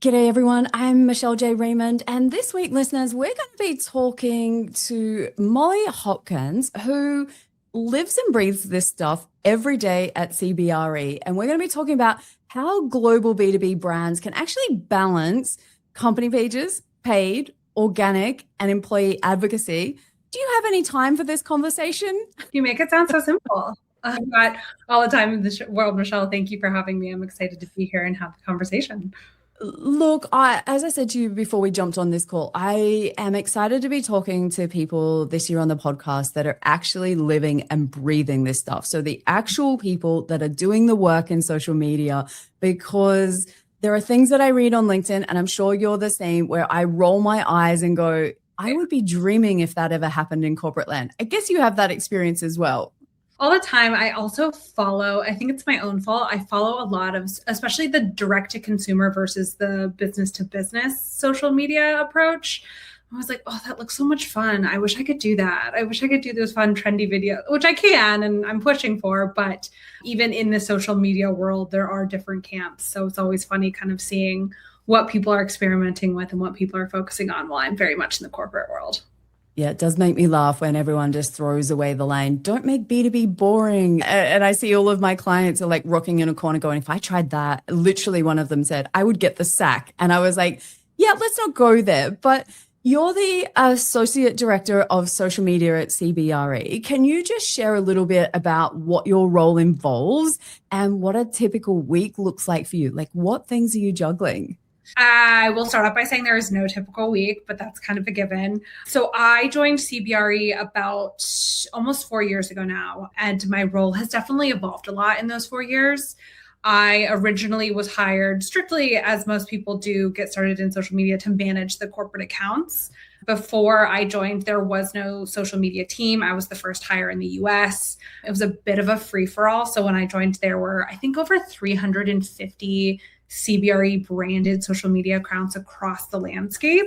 G'day everyone, I'm Michelle J. Raymond, and this week, listeners, we're going to be talking to Molly Hopkins, who lives and breathes this stuff every day at CBRE. And we're going to be talking about how global B2B brands can actually balance company pages, paid, organic, and employee advocacy. Do you have any time for this conversation? You make it sound so simple. But all the time in the world, Michelle, thank you for having me. I'm excited to be here and have the conversation. Look, as I said to you before we jumped on this call, I am excited to be talking to people this year on the podcast that are actually living and breathing this stuff. So the actual people that are doing the work in social media, because there are things that I read on LinkedIn, and I'm sure you're the same, where I roll my eyes and go, I would be dreaming if that ever happened in corporate land. I guess you have that experience as well. All the time. I also follow, I think it's my own fault. I follow a lot of, especially the direct to consumer versus the business to business social media approach. I was like, oh, that looks so much fun. I wish I could do that. I wish I could do those fun, trendy videos, which I can and I'm pushing for. But even in the social media world, there are different camps. So it's always funny kind of seeing what people are experimenting with and what people are focusing on while I'm very much in the corporate world. Yeah, it does make me laugh when everyone just throws away the line, don't make B2B boring. And I see all of my clients are like rocking in a corner going, if I tried that, literally one of them said, I would get the sack. And I was like, yeah, let's not go there. But you're the Associate Director of Social Media at CBRE. Can you just share a little bit about what your role involves and what a typical week looks like for you? Like, what things are you juggling? I will start off by saying there is no typical week, but that's kind of a given. So I joined CBRE about almost 4 years ago now, and my role has definitely evolved a lot in those 4 years. I originally was hired strictly, as most people do, get started in social media, to manage the corporate accounts. Before I joined, there was no social media team. I was the first hire in the US. It was a bit of a free-for-all. So when I joined, there were, I think, over 350 CBRE branded social media accounts across the landscape.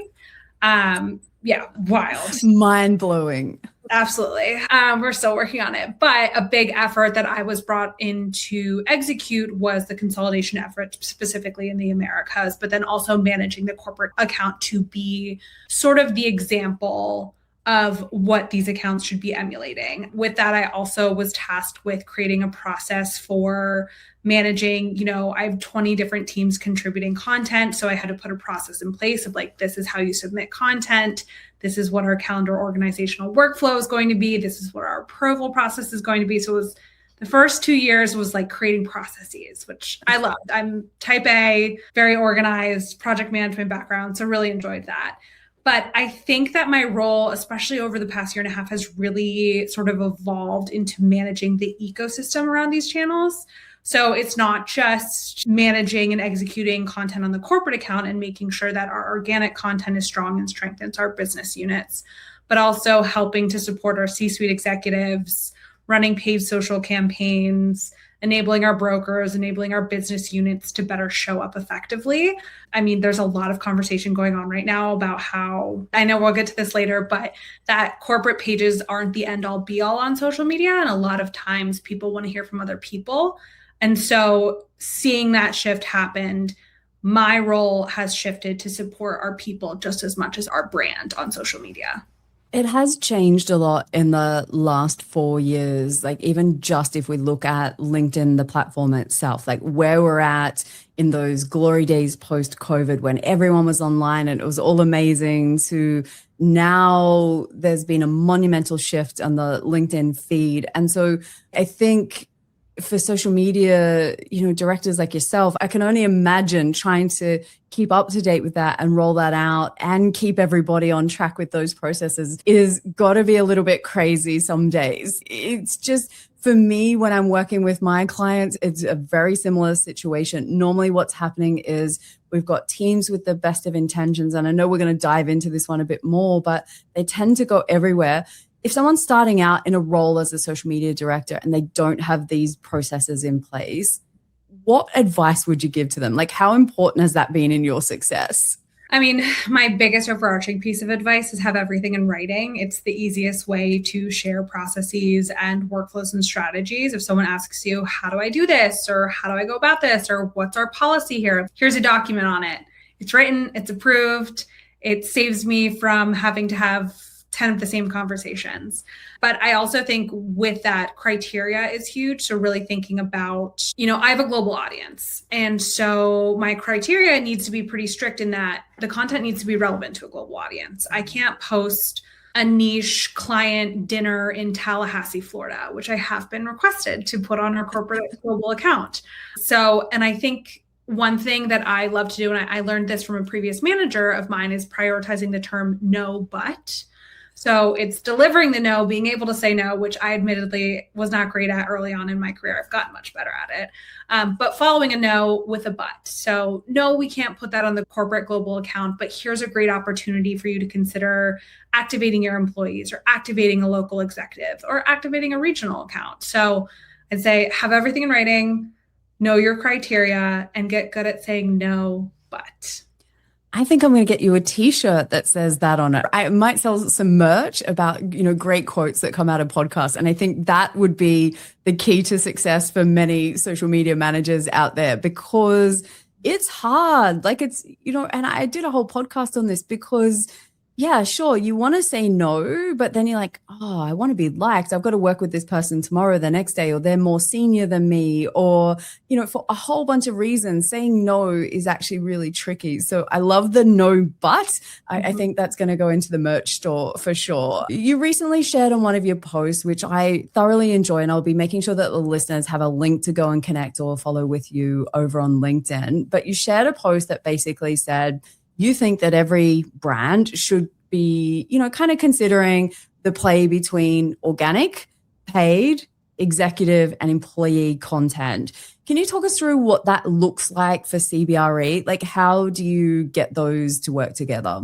Yeah, wild. Mind blowing. Absolutely. We're still working on it. But a big effort that I was brought in to execute was the consolidation effort, specifically in the Americas, but then also managing the corporate account to be sort of the example of what these accounts should be emulating. With that, I also was tasked with creating a process for managing, I have 20 different teams contributing content. So I had to put a process in place of like, this is how you submit content. This is what our calendar organizational workflow is going to be. This is what our approval process is going to be. So it was the first 2 years was like creating processes, which I loved. I'm type A, very organized, project management background. So really enjoyed that. But I think that my role, especially over the past year and a half, has really sort of evolved into managing the ecosystem around these channels. So it's not just managing and executing content on the corporate account and making sure that our organic content is strong and strengthens our business units, but also helping to support our C-suite executives, running paid social campaigns, enabling our brokers, enabling our business units to better show up effectively. I mean, there's a lot of conversation going on right now about how, I know we'll get to this later, but that corporate pages aren't the end all be all on social media. And a lot of times people want to hear from other people. And so seeing that shift happened, my role has shifted to support our people just as much as our brand on social media. It has changed a lot in the last 4 years. Like even just if we look at LinkedIn, the platform itself, like where we're at in those glory days post-COVID when everyone was online and it was all amazing, to now there's been a monumental shift on the LinkedIn feed. And so I think for social media, directors like yourself, I can only imagine trying to keep up to date with that and roll that out and keep everybody on track with those processes is got to be a little bit crazy some days. It's just, for me, when I'm working with my clients, it's a very similar situation. Normally what's happening is we've got teams with the best of intentions, and I know we're going to dive into this one a bit more, but they tend to go everywhere. If someone's starting out in a role as a social media director and they don't have these processes in place, what advice would you give to them? Like, how important has that been in your success? I mean, my biggest overarching piece of advice is have everything in writing. It's the easiest way to share processes and workflows and strategies. If someone asks you, how do I do this? Or how do I go about this? Or what's our policy here? Here's a document on it. it's written, it's approved. It saves me from having to have 10 of the same conversations. But I also think with that, criteria is huge. So really thinking about, I have a global audience. And so my criteria needs to be pretty strict in that the content needs to be relevant to a global audience. I can't post a niche client dinner in Tallahassee, Florida, which I have been requested to put on our corporate global account. So, and I think one thing that I love to do, and I learned this from a previous manager of mine, is prioritizing the term no, but. So it's delivering the no, being able to say no, which I admittedly was not great at early on in my career. I've gotten much better at it. But following a no with a but. So no, we can't put that on the corporate global account, but here's a great opportunity for you to consider activating your employees or activating a local executive or activating a regional account. So I'd say have everything in writing, know your criteria, and get good at saying no, but. I think I'm going to get you a t-shirt that says that on it. I might sell some merch about, great quotes that come out of podcasts. And I think that would be the key to success for many social media managers out there, because it's hard. Like it's, and I did a whole podcast on this because yeah, sure, you want to say no, but then you're like, oh, I want to be liked. I've got to work with this person tomorrow, the next day, or they're more senior than me, or, for a whole bunch of reasons, saying no is actually really tricky. So I love the no, but I think that's going to go into the merch store for sure. You recently shared on one of your posts, which I thoroughly enjoy, and I'll be making sure that the listeners have a link to go and connect or follow with you over on LinkedIn. But you shared a post that basically said, you think that every brand should be, kind of considering the play between organic, paid, executive, and employee content. Can you talk us through what that looks like for CBRE? Like, how do you get those to work together?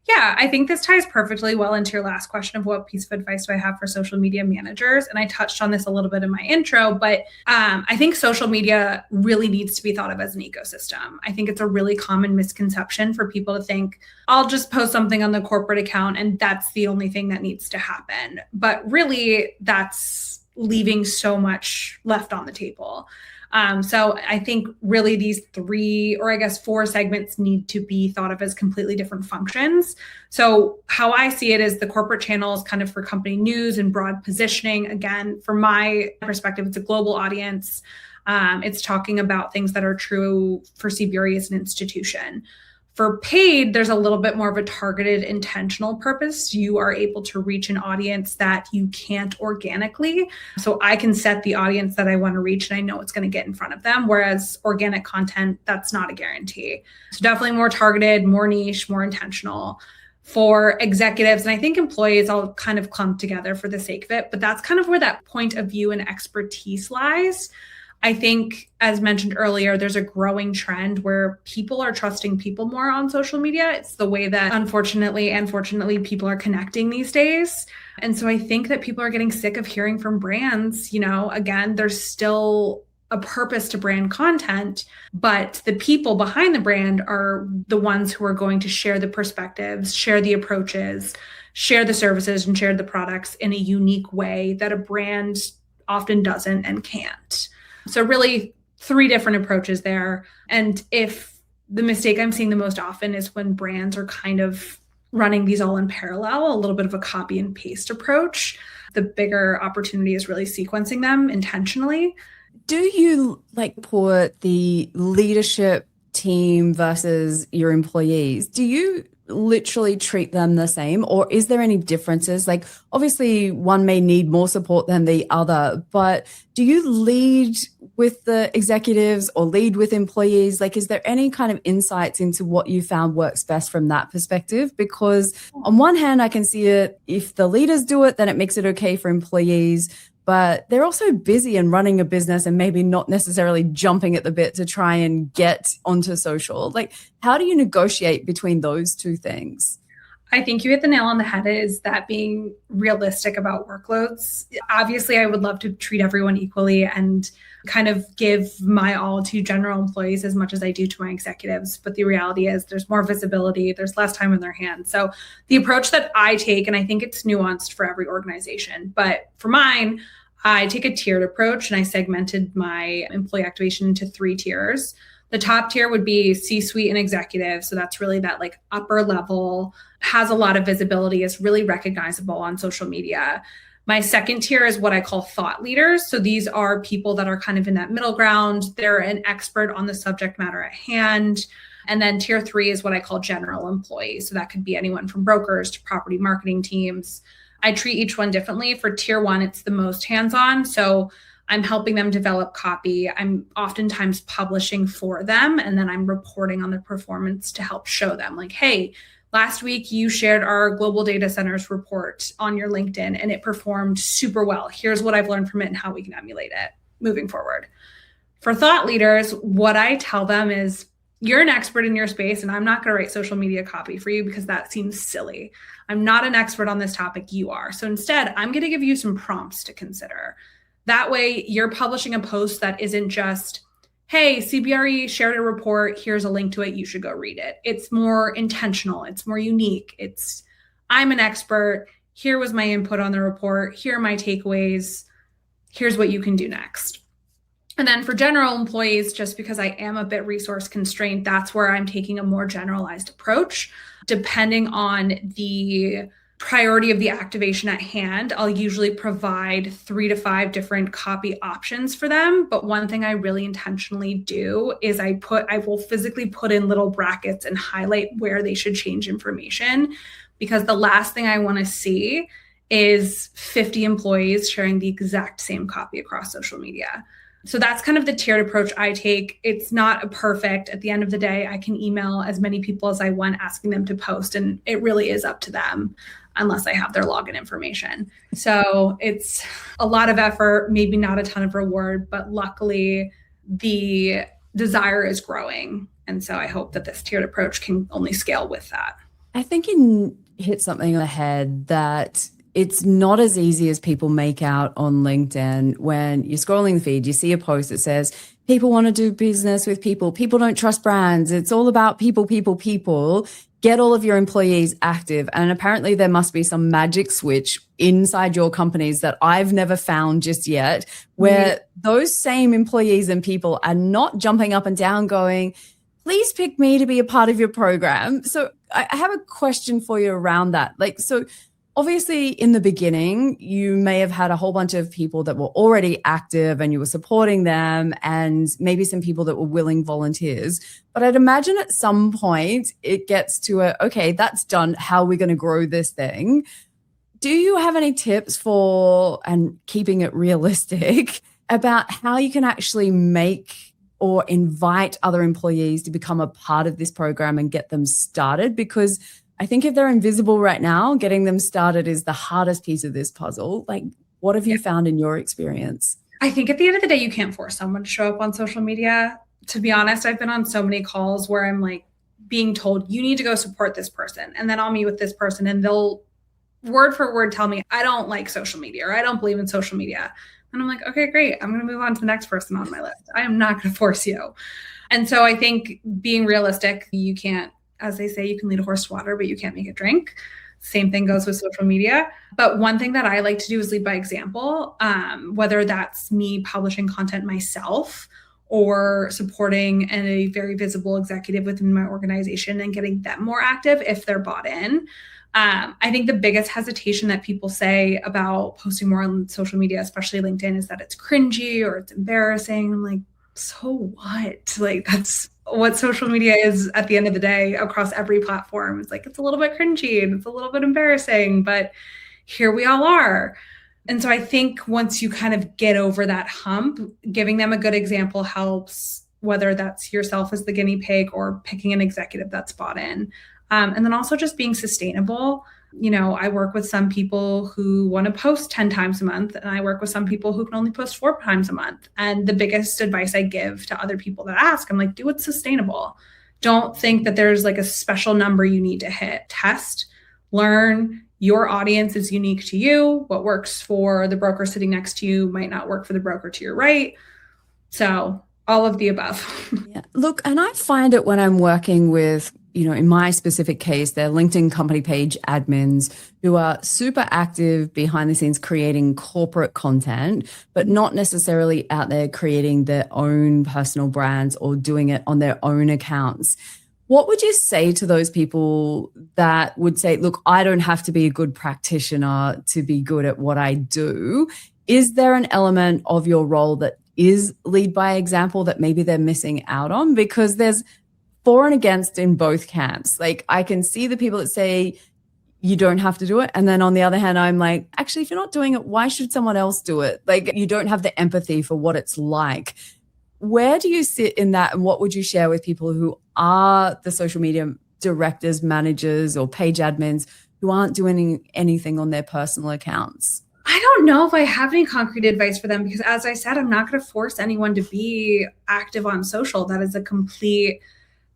Yeah, I think this ties perfectly well into your last question of what piece of advice do I have for social media managers? And I touched on this a little bit in my intro, but I think social media really needs to be thought of as an ecosystem. I think it's a really common misconception for people to think, I'll just post something on the corporate account and that's the only thing that needs to happen. But really, that's leaving so much left on the table. So I think really these 3, or I guess 4 segments need to be thought of as completely different functions. So how I see it is the corporate channel is kind of for company news and broad positioning. Again, from my perspective, it's a global audience. It's talking about things that are true for CBRE as an institution. For paid, there's a little bit more of a targeted intentional purpose. You are able to reach an audience that you can't organically. So I can set the audience that I want to reach and I know it's going to get in front of them. Whereas organic content, that's not a guarantee. So definitely more targeted, more niche, more intentional. For executives, and I think employees all kind of clump together for the sake of it, but that's kind of where that point of view and expertise lies. I think, as mentioned earlier, there's a growing trend where people are trusting people more on social media. It's the way that, unfortunately and fortunately, people are connecting these days. And so I think that people are getting sick of hearing from brands. Again, there's still a purpose to brand content, but the people behind the brand are the ones who are going to share the perspectives, share the approaches, share the services, and share the products in a unique way that a brand often doesn't and can't. So really 3 different approaches there. And if the mistake I'm seeing the most often is when brands are kind of running these all in parallel, a little bit of a copy and paste approach, the bigger opportunity is really sequencing them intentionally. Do you put the leadership team versus your employees? Do you literally treat them the same, or is there any differences? Obviously one may need more support than the other, but do you lead with the executives or lead with employees? Is there any kind of insights into what you found works best from that perspective? Because on one hand, I can see it, if the leaders do it, then it makes it okay for employees, but they're also busy and running a business and maybe not necessarily jumping at the bit to try and get onto social. How do you negotiate between those 2 things? I think you hit the nail on the head, is that being realistic about workloads. Obviously, I would love to treat everyone equally and kind of give my all to general employees as much as I do to my executives. But the reality is there's more visibility, there's less time in their hands. So the approach that I take, and I think it's nuanced for every organization, but for mine, I take a tiered approach and I segmented my employee activation into 3 tiers. The top tier would be C-suite and executive. So that's really that like upper level, has a lot of visibility, is really recognizable on social media. My second tier is what I call thought leaders. So these are people that are kind of in that middle ground. They're an expert on the subject matter at hand. And then tier 3 is what I call general employees. So that could be anyone from brokers to property marketing teams. I treat each one differently. For tier 1, it's the most hands-on. So I'm helping them develop copy. I'm oftentimes publishing for them, and then I'm reporting on the performance to help show them like, hey, last week you shared our global data centers report on your LinkedIn and it performed super well. Here's what I've learned from it and how we can emulate it moving forward. For thought leaders, what I tell them is, you're an expert in your space, and I'm not going to write social media copy for you because that seems silly. I'm not an expert on this topic, you are. So instead, I'm going to give you some prompts to consider. That way, you're publishing a post that isn't just, hey, CBRE shared a report, here's a link to it, you should go read it. It's more intentional, it's more unique. It's, I'm an expert, here was my input on the report, here are my takeaways, here's what you can do next. And then for general employees, just because I am a bit resource constrained, that's where I'm taking a more generalized approach. Depending on the priority of the activation at hand, I'll usually provide 3 to 5 different copy options for them. But one thing I really intentionally do is I will physically put in little brackets and highlight where they should change information, because the last thing I want to see is 50 employees sharing the exact same copy across social media. So that's kind of the tiered approach I take. It's not a perfect. At the end of the day, I can email as many people as I want asking them to post, and it really is up to them unless I have their login information. So it's a lot of effort, maybe not a ton of reward, but luckily the desire is growing. And so I hope that this tiered approach can only scale with that. I think you hit something on the head, that it's not as easy as people make out on LinkedIn. When you're scrolling the feed, you see a post that says, people want to do business with people. People don't trust brands. It's all about people, people, people. Get all of your employees active. And apparently there must be some magic switch inside your companies that I've never found just yet, where those same employees and people are not jumping up and down going, please pick me to be a part of your program. So I have a question for you around that. So obviously, in the beginning, you may have had a whole bunch of people that were already active and you were supporting them, and maybe some people that were willing volunteers. But I'd imagine at some point it gets to okay, that's done. How are we going to grow this thing? Do you have any tips for, and keeping it realistic, about how you can actually make or invite other employees to become a part of this program and get them started? Because I think if they're invisible right now, getting them started is the hardest piece of this puzzle. What have you found in your experience? I think at the end of the day, you can't force someone to show up on social media. To be honest, I've been on so many calls where I'm like being told, you need to go support this person. And then I'll meet with this person and they'll word for word tell me, I don't like social media, or I don't believe in social media. And I'm like, okay, great. I'm going to move on to the next person on my list. I am not going to force you. And so I think being realistic, you can't, as they say, you can lead a horse to water, but you can't make it drink. Same thing goes with social media. But one thing that I like to do is lead by example, whether that's me publishing content myself or supporting a very visible executive within my organization and getting them more active if they're bought in. I think the biggest hesitation that people say about posting more on social media, especially LinkedIn, is that it's cringy or it's embarrassing. I'm like, so what? That's what social media is at the end of the day across every platform. It's it's a little bit cringy and it's a little bit embarrassing, but here we all are. And so I think once you kind of get over that hump, giving them a good example helps, whether that's yourself as the guinea pig or picking an executive that's bought in. And then also just being sustainable. I work with some people who want to post 10 times a month, and I work with some people who can only post 4 times a month. And the biggest advice I give to other people that ask, I'm like, do what's sustainable. Don't think that there's a special number you need to hit. Test, learn. Your audience is unique to you. What works for the broker sitting next to you might not work for the broker to your right. So all of the above. Yeah. Look, and I find it when I'm working with in my specific case, they're LinkedIn company page admins who are super active behind the scenes creating corporate content, but not necessarily out there creating their own personal brands or doing it on their own accounts. What would you say to those people that would say, look, I don't have to be a good practitioner to be good at what I do? Is there an element of your role that is lead by example that maybe they're missing out on? Because there's for and against in both camps. Like, I can see the people that say you don't have to do it. And then on the other hand, I'm like, actually, if you're not doing it, why should someone else do it? Like, you don't have the empathy for what it's like. Where do you sit in that? And what would you share with people who are the social media directors, managers, or page admins who aren't doing anything on their personal accounts? I don't know if I have any concrete advice for them because, as I said, I'm not going to force anyone to be active on social. That is a complete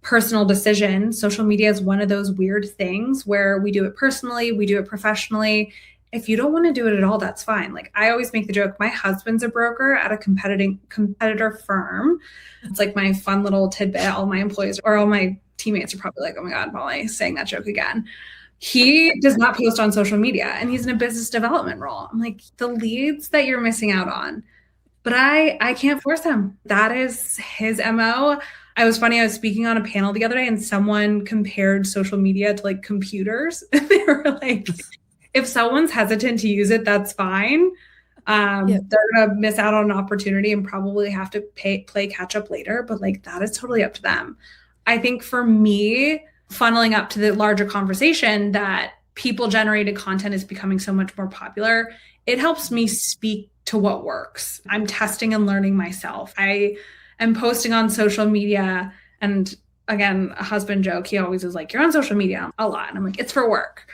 personal decision. Social media is one of those weird things where we do it personally, we do it professionally. If you don't want to do it at all, that's fine. Like, I always make the joke, my husband's a broker at a competitor firm. It's like my fun little tidbit. All my employees or all my teammates are probably like, oh my God, Molly, saying that joke again. He does not post on social media and he's in a business development role. I'm like, the leads that you're missing out on, but I can't force him. That is his MO. I was speaking on a panel the other day and someone compared social media to like computers. They were like, if someone's hesitant to use it, that's fine. They're going to miss out on an opportunity and probably have to play catch up later. But like, that is totally up to them. I think for me, funneling up to the larger conversation that people generated content is becoming so much more popular, it helps me speak to what works. I'm testing and learning myself. I am posting on social media, and again, a husband joke, he always is like, you're on social media a lot. And I'm like, it's for work.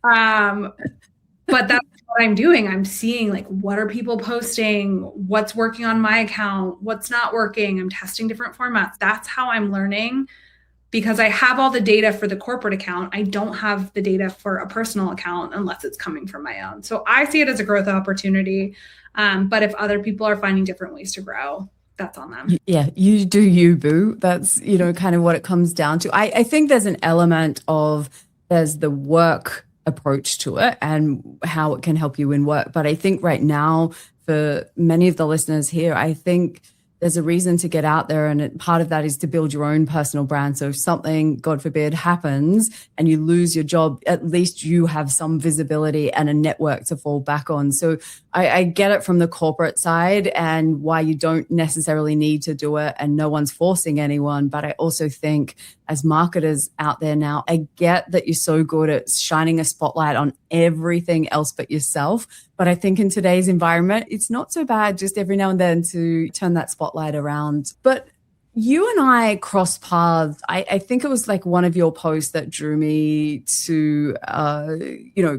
But that's what I'm doing. I'm seeing like, what are people posting? What's working on my account? What's not working? I'm testing different formats. That's how I'm learning. Because I have all the data for the corporate account. I don't have the data for a personal account unless it's coming from my own. So I see it as a growth opportunity. But if other people are finding different ways to grow, that's on them. Yeah, you do you, boo. That's, kind of what it comes down to. I think there's an element of there's the work approach to it and how it can help you in work. But I think right now, for many of the listeners here, I think there's a reason to get out there. And part of that is to build your own personal brand. So if something, God forbid, happens and you lose your job, at least you have some visibility and a network to fall back on. So I get it from the corporate side and why you don't necessarily need to do it and no one's forcing anyone. But I also think as marketers out there now, I get that you're so good at shining a spotlight on everything else but yourself. But I think in today's environment, it's not so bad just every now and then to turn that spotlight around. But you and I crossed paths. I think it was like one of your posts that drew me to,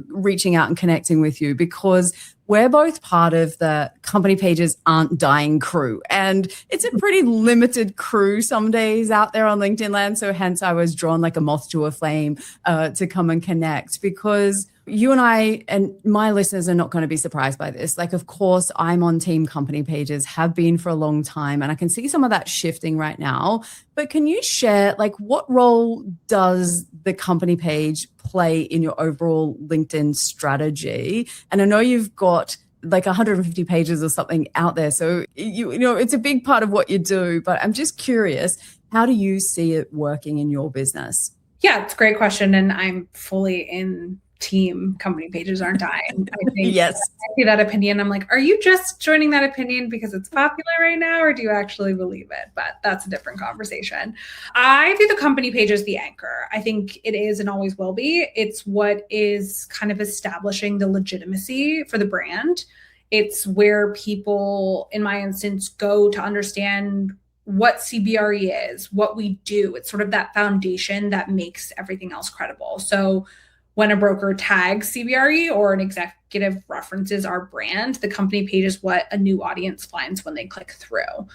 reaching out and connecting with you, because we're both part of the Company Pages Aren't Dying crew. And it's a pretty limited crew some days out there on LinkedIn land. So hence I was drawn like a moth to a flame to come and connect, because you and I and my listeners are not going to be surprised by this. Like, of course, I'm on team Company Pages, have been for a long time, and I can see some of that shifting right now. But can you share, like, what role does the company page play in your overall LinkedIn strategy? And I know you've got like 150 pages or something out there. So, it's a big part of what you do. But I'm just curious, how do you see it working in your business? Yeah, it's a great question. And I'm fully in team Company Pages Aren't Dying. I think yes. I see that opinion. I'm like, are you just joining that opinion because it's popular right now, or do you actually believe it? But that's a different conversation. I view the company page as the anchor. I think it is and always will be. It's what is kind of establishing the legitimacy for the brand. It's where people, in my instance, go to understand what CBRE is, what we do. It's sort of that foundation that makes everything else credible. So when a broker tags CBRE or an executive references our brand, the company page is what a new audience finds when they click through,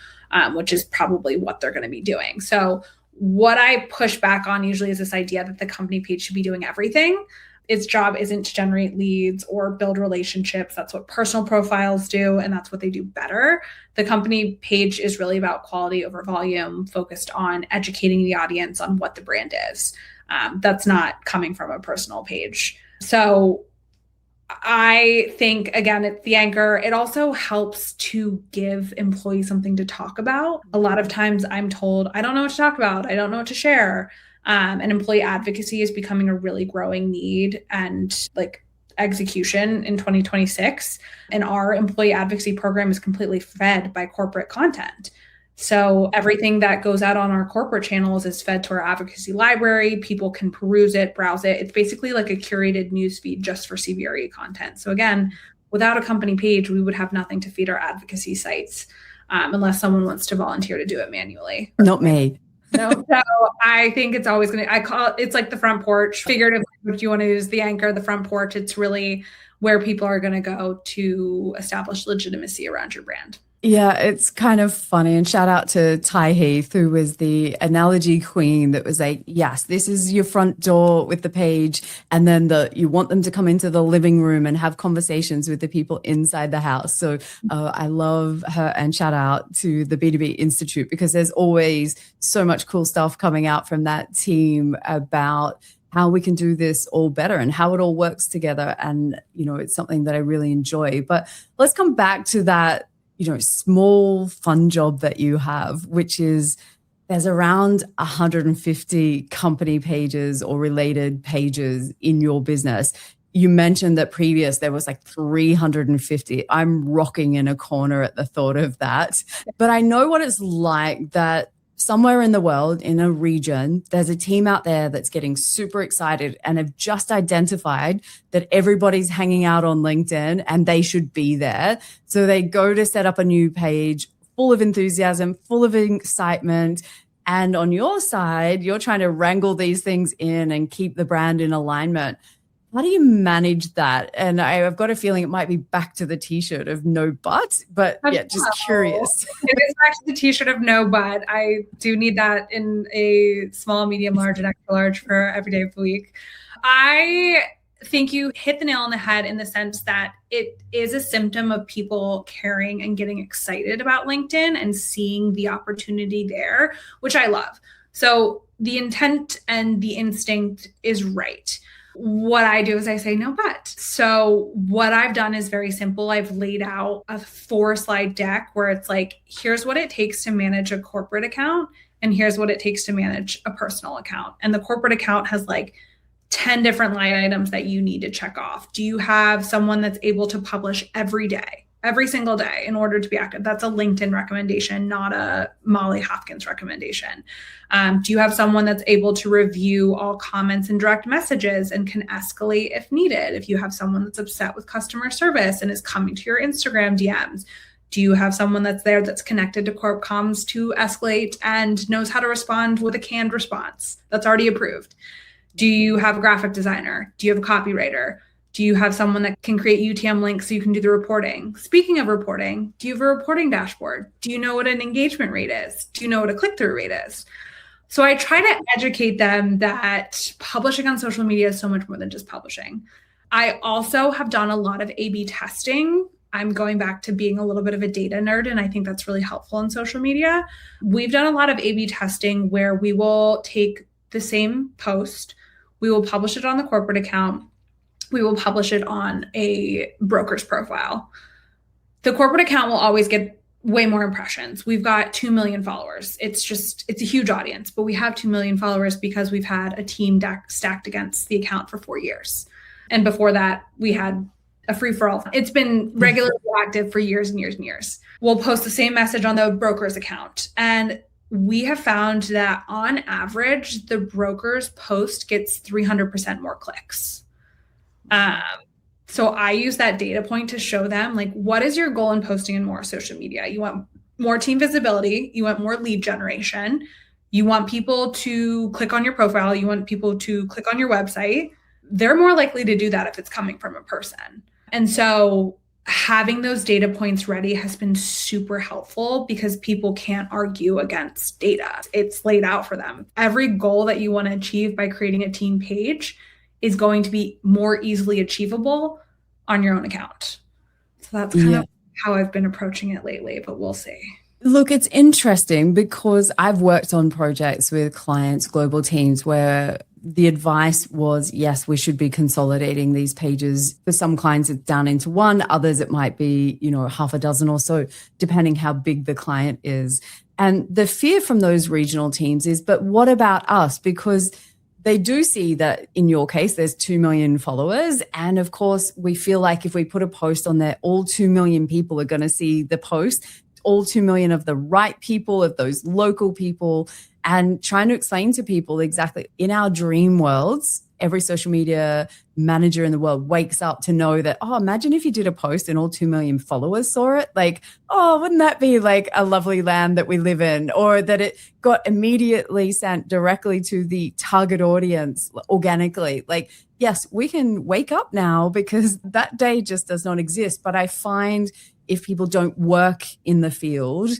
which is probably what they're going to be doing. So what I push back on usually is this idea that the company page should be doing everything. Its job isn't to generate leads or build relationships. That's what personal profiles do, and that's what they do better. The company page is really about quality over volume, focused on educating the audience on what the brand is. That's not coming from a personal page. So I think, again, it's the anchor. It also helps to give employees something to talk about. A lot of times I'm told, I don't know what to talk about. I don't know what to share. And employee advocacy is becoming a really growing need and like execution in 2026. And our employee advocacy program is completely fed by corporate content. So everything that goes out on our corporate channels is fed to our advocacy library. People can peruse it, browse it. It's basically like a curated newsfeed just for CBRE content. So again, without a company page, we would have nothing to feed our advocacy sites unless someone wants to volunteer to do it manually. Not me. No, so I think it's always I call it, it's like the front porch. Figuratively, if you want to use the anchor, the front porch, it's really where people are going to go to establish legitimacy around your brand. Yeah, it's kind of funny. And shout out to Ty Heath, who was the analogy queen that was like, yes, this is your front door with the page. And then you want them to come into the living room and have conversations with the people inside the house. So I love her, and shout out to the B2B Institute, because there's always so much cool stuff coming out from that team about how we can do this all better and how it all works together. And, it's something that I really enjoy. But let's come back to that small fun job that you have, which is there's around 150 company pages or related pages in your business. You mentioned that previous there was like 350. I'm rocking in a corner at the thought of that. But I know what it's like that somewhere in the world, in a region, there's a team out there that's getting super excited and have just identified that everybody's hanging out on LinkedIn and they should be there. So they go to set up a new page full of enthusiasm, full of excitement. And on your side, you're trying to wrangle these things in and keep the brand in alignment. How do you manage that? And I've got a feeling it might be back to the t-shirt of no but yeah, just curious. It is back to the t-shirt of no but. I do need that in a small, medium, large, and extra large for every day of the week. I think you hit the nail on the head in the sense that it is a symptom of people caring and getting excited about LinkedIn and seeing the opportunity there, which I love. So the intent and the instinct is right. What I do is I say no but. So what I've done is very simple. I've laid out a 4-slide deck where it's like, here's what it takes to manage a corporate account, and here's what it takes to manage a personal account. And the corporate account has like 10 different line items that you need to check off. Do you have someone that's able to publish every day? Every single day in order to be active? That's a LinkedIn recommendation, not a Molly Hopkins recommendation. Do you have someone that's able to review all comments and direct messages and can escalate if needed? If you have someone that's upset with customer service and is coming to your Instagram DMs, do you have someone that's there that's connected to Corp Comms to escalate and knows how to respond with a canned response that's already approved? Do you have a graphic designer? Do you have a copywriter? Do you have someone that can create UTM links so you can do the reporting? Speaking of reporting, do you have a reporting dashboard? Do you know what an engagement rate is? Do you know what a click-through rate is? So I try to educate them that publishing on social media is so much more than just publishing. I also have done a lot of A/B testing. I'm going back to being a little bit of a data nerd, and I think that's really helpful in social media. We've done a lot of A/B testing where we will take the same post, we will publish it on the corporate account, we will publish it on a broker's profile. The corporate account will always get way more impressions. We've got 2 million followers. It's a huge audience, but we have 2 million followers because we've had a team stacked against the account for 4 years. And before that, we had a free-for-all. It's been regularly active for years and years and years. We'll post the same message on the broker's account. And we have found that on average, the broker's post gets 300% more clicks. So I use that data point to show them, like, what is your goal in posting in more social media? You want more team visibility. You want more lead generation. You want people to click on your profile. You want people to click on your website. They're more likely to do that if it's coming from a person. And so having those data points ready has been super helpful because people can't argue against data. It's laid out for them. Every goal that you want to achieve by creating a team page is going to be more easily achievable on your own account. So that's kind of how I've been approaching it lately, but we'll see. Look, it's interesting because I've worked on projects with clients, global teams, where the advice was, yes, we should be consolidating these pages. For some clients, it's down into one. Others, it might be, half a dozen or so, depending how big the client is. And the fear from those regional teams is, but what about us? Because they do see that in your case, there's 2 million followers. And of course, we feel like if we put a post on there, all 2 million people are going to see the post, all 2 million of the right people, of those local people, and trying to explain to people exactly in our dream worlds, every social media manager in the world wakes up to know that, oh, imagine if you did a post and all 2 million followers saw it. Like, oh, wouldn't that be like a lovely land that we live in? Or that it got immediately sent directly to the target audience organically. Like, yes, we can wake up now because that day just does not exist. But I find if people don't work in the field,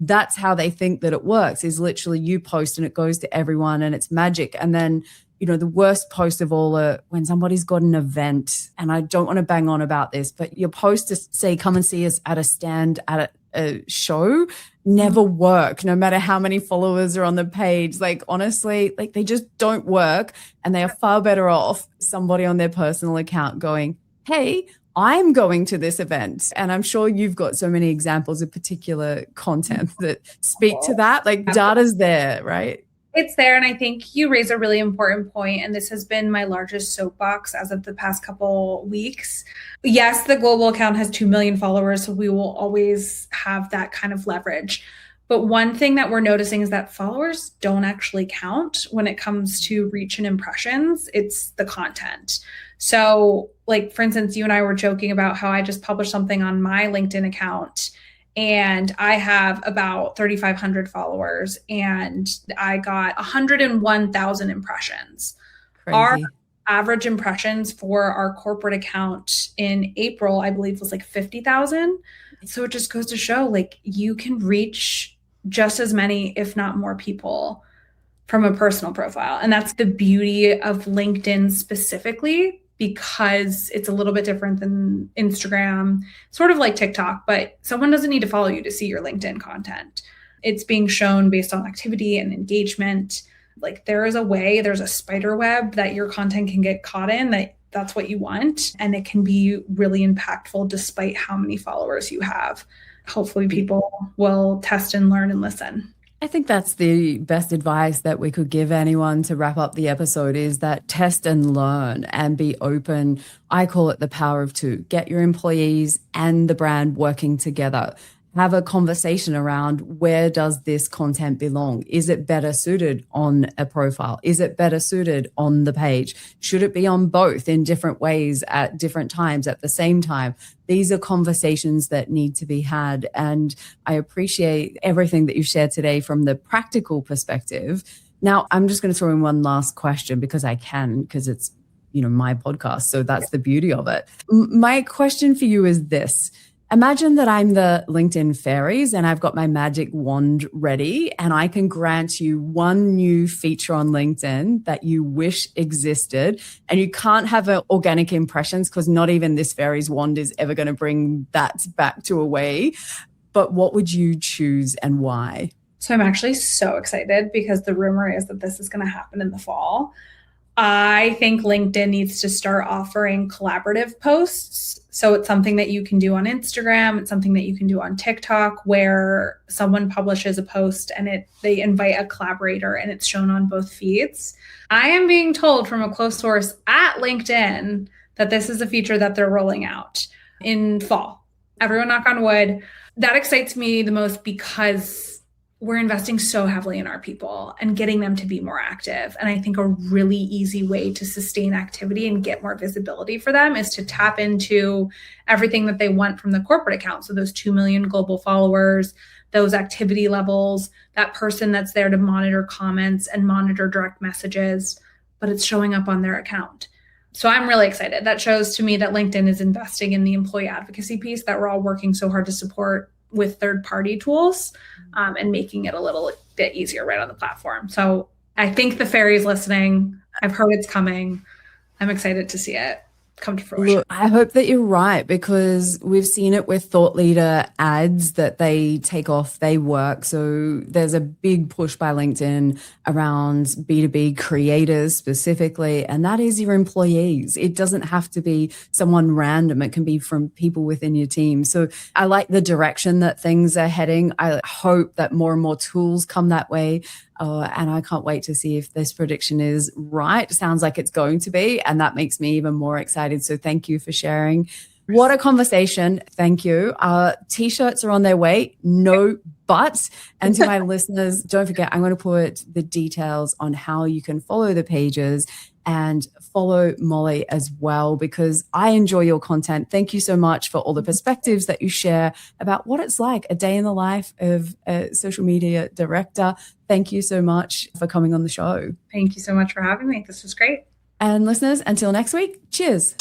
that's how they think that it works, is literally you post and it goes to everyone and it's magic. And then, the worst post of all are when somebody's got an event, and I don't want to bang on about this, but your post to say, come and see us at a stand at a show never work, no matter how many followers are on the page. Like, honestly, like they just don't work, and they are far better off somebody on their personal account going, hey, I'm going to this event. And I'm sure you've got so many examples of particular content that speak to that. Like, data's there, right? It's there. And I think you raise a really important point, and this has been my largest soapbox as of the past couple weeks. Yes, the global account has 2 million followers, so we will always have that kind of leverage. But one thing that we're noticing is that followers don't actually count when it comes to reach and impressions. It's the content. So, like, for instance, you and I were joking about how I just published something on my LinkedIn account, and I have about 3,500 followers, and I got 101,000 impressions. Crazy. Our average impressions for our corporate account in April, I believe, was like 50,000. So it just goes to show, like, you can reach just as many, if not more people from a personal profile. And that's the beauty of LinkedIn specifically, because it's a little bit different than Instagram, sort of like TikTok, but someone doesn't need to follow you to see your LinkedIn content. It's being shown based on activity and engagement. Like, there's a spider web that your content can get caught in, that's what you want. And it can be really impactful despite how many followers you have. Hopefully people will test and learn and listen. I think that's the best advice that we could give anyone to wrap up the episode, is that test and learn and be open. I call it the power of two. Get your employees and the brand working together. Have a conversation around, where does this content belong? Is it better suited on a profile? Is it better suited on the page? Should it be on both in different ways at different times at the same time? These are conversations that need to be had. And I appreciate everything that you've shared today from the practical perspective. Now, I'm just going to throw in one last question because it's, my podcast. So that's the beauty of it. My question for you is this. Imagine that I'm the LinkedIn fairies and I've got my magic wand ready, and I can grant you one new feature on LinkedIn that you wish existed, and you can't have organic impressions because not even this fairy's wand is ever going to bring that back to a way. But what would you choose and why? So I'm actually so excited because the rumor is that this is going to happen in the fall. I think LinkedIn needs to start offering collaborative posts. So it's something that you can do on Instagram. It's something that you can do on TikTok, where someone publishes a post and they invite a collaborator and it's shown on both feeds. I am being told from a close source at LinkedIn that this is a feature that they're rolling out in fall. Everyone knock on wood. That excites me the most because we're investing so heavily in our people and getting them to be more active. And I think a really easy way to sustain activity and get more visibility for them is to tap into everything that they want from the corporate account. So those 2 million global followers, those activity levels, that person that's there to monitor comments and monitor direct messages, but it's showing up on their account. So I'm really excited. That shows to me that LinkedIn is investing in the employee advocacy piece that we're all working so hard to support with third-party tools, and making it a little bit easier right on the platform. So I think the fairy's listening. I've heard it's coming. I'm excited to see it. come to fruition. Look, I hope that you're right, because we've seen it with thought leader ads that they take off, they work. So there's a big push by LinkedIn around B2B creators specifically, and that is your employees. It doesn't have to be someone random. It can be from people within your team. So I like the direction that things are heading. I hope that more and more tools come that way. And I can't wait to see if this prediction is right. Sounds like it's going to be, and that makes me even more excited. So thank you for sharing. What a conversation. Thank you. T-shirts are on their way. No buts. And to my listeners, don't forget, I'm going to put the details on how you can follow the pages and follow Molly as well, because I enjoy your content. Thank you so much for all the perspectives that you share about what it's like, a day in the life of a social media director. Thank you so much for coming on the show. Thank you so much for having me. This was great. And listeners, until next week, cheers.